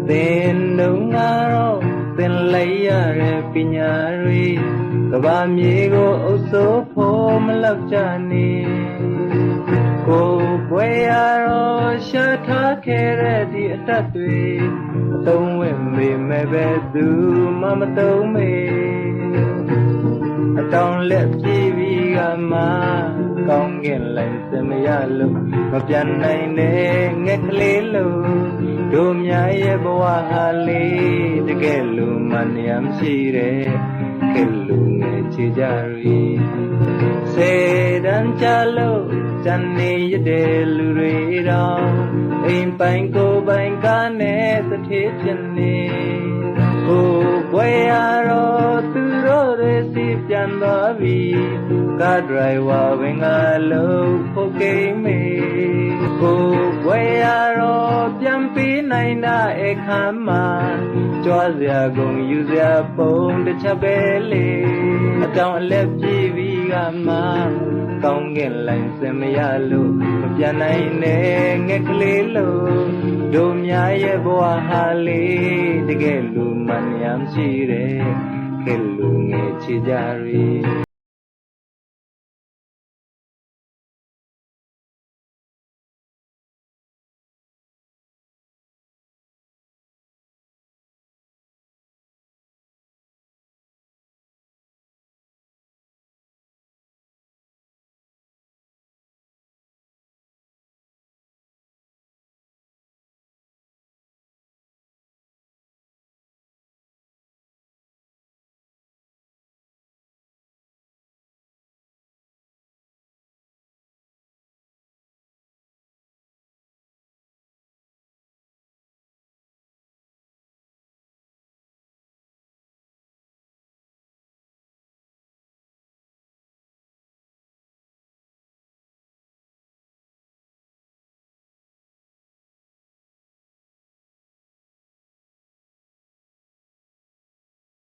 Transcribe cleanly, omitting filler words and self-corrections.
Then no ngaro, then lay a piñari, Kabamigo also pom love Johnny. Go boyaro, shut her care at that way. Don't win me, maybe do, Mama told me. Don't let TV ma con ghen lại xem ya lu màပြန်နိုင်နေငက်ကလေးလို့တို့များရဲ့ဘဝဟာလေးတကယ်လို့မနှံရှိတယ်ကဲလို့ငယ်ချကြရီစေတန်းချလို့ဇန်နေရတဲ့လူတွေတော့အိမ်ပိုင်ကိုပိုင်ကားနဲ့တထေးဖြစ်နေကိုဘွယ်ရတော့သူတို့တွေစီပြန်သွားပြီကားဒရိုင်ဝါဝင်ကလို့ဖို့ကိမေကိုဘွယ်ရတော့ပြန်ပြီးနိုင်တာအခါမှာကြွားစရာကုန်ယူစရာပုံတစ်ချက်ပဲလေအတောင်အလက်ပြေးပြီးကမှကောင်းကင်လိုင်းစင်မရလို့မပြန်နိုင်နဲ့ငက်ကလေးလို့တို့များရဲ့ဘဝဟာလေးတကယ်လို့မနှံရှိတယ်ကဲလို့ငယ်ချကြရီ